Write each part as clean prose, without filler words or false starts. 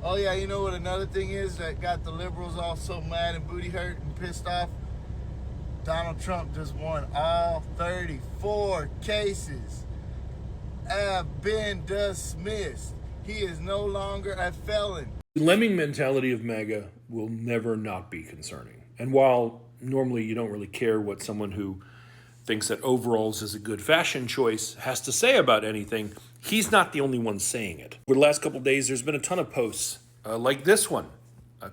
Oh yeah, you know what another thing is that got the liberals all so mad and booty hurt and pissed off? Donald Trump just won all 34 cases. Have been dismissed. He is no longer a felon. The lemming mentality of MAGA will never not be concerning. And while normally you don't really care what someone who thinks that overalls is a good fashion choice has to say about anything, he's not the only one saying it. Over the last couple of days, there's been a ton of posts like this one,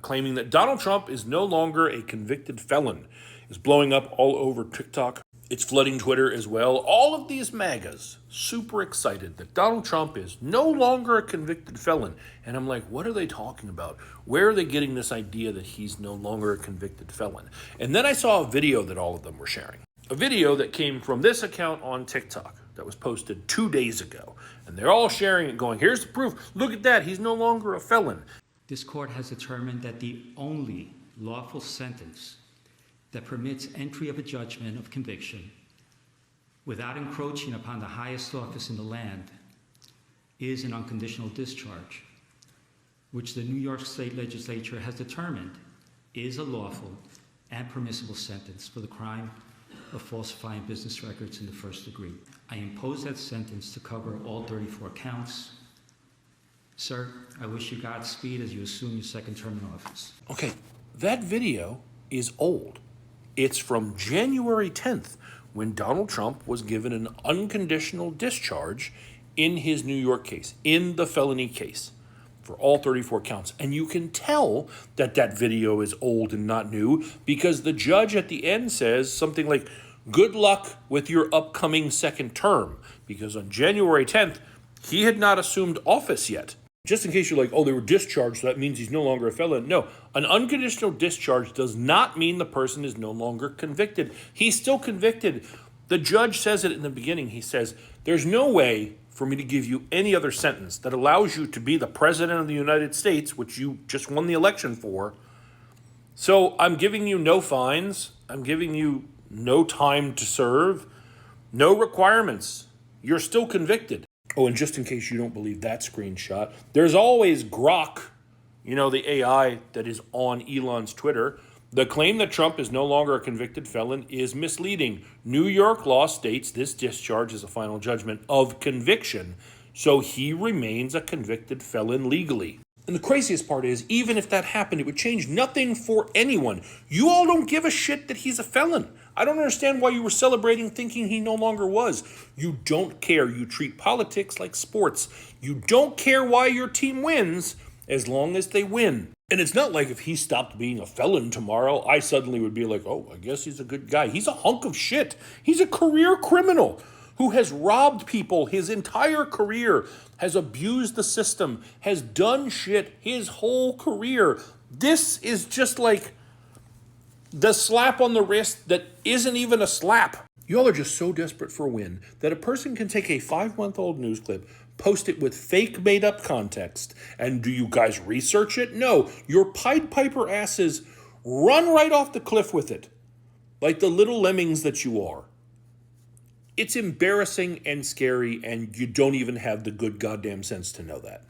claiming that Donald Trump is no longer a convicted felon. It's blowing up all over TikTok. It's flooding Twitter as well. All of these MAGAs super excited that Donald Trump is no longer a convicted felon. And I'm like, what are they talking about? Where are they getting this idea that he's no longer a convicted felon? And then I saw a video that all of them were sharing. A video that came from this account on TikTok that was posted 2 days ago. And they're all sharing it going, here's the proof. Look at that. He's no longer a felon. This court has determined that the only lawful sentence that permits entry of a judgment of conviction without encroaching upon the highest office in the land is an unconditional discharge, which the New York State Legislature has determined is a lawful and permissible sentence for the crime of falsifying business records in the first degree. I impose that sentence to cover all 34 counts. Sir, I wish you Godspeed as you assume your second term in office. Okay, that video is old. It's from January 10th, when Donald Trump was given an unconditional discharge in his New York case, in the felony case, for all 34 counts. And you can tell that that video is old and not new because the judge at the end says something like, good luck with your upcoming second term, because on January 10th, he had not assumed office yet. Just in case you're like, oh, they were discharged, so that means he's no longer a felon. No, an unconditional discharge does not mean the person is no longer convicted. He's still convicted. The judge says it in the beginning. He says, there's no way for me to give you any other sentence that allows you to be the president of the United States, which you just won the election for. So I'm giving you no fines. I'm giving you no time to serve, no requirements. You're still convicted. Oh, and just in case you don't believe that screenshot, there's always Grok, you know, the AI that is on Elon's Twitter. The claim that Trump is no longer a convicted felon is misleading. New York law states this discharge is a final judgment of conviction, so he remains a convicted felon legally. And the craziest part is, even if that happened, it would change nothing for anyone. You all don't give a shit that he's a felon. I don't understand why you were celebrating thinking he no longer was. You don't care. You treat politics like sports. You don't care why your team wins as long as they win. And it's not like if he stopped being a felon tomorrow, I suddenly would be like, oh, I guess he's a good guy. He's a hunk of shit. He's a career criminal who has robbed people his entire career, has abused the system, has done shit his whole career. This is just like the slap on the wrist that isn't even a slap. Y'all are just so desperate for a win that a person can take a 5-month-old news clip, post it with fake made-up context, and do you guys research it? No, your Pied Piper asses run right off the cliff with it, like the little lemmings that you are. It's embarrassing and scary, and you don't even have the good goddamn sense to know that.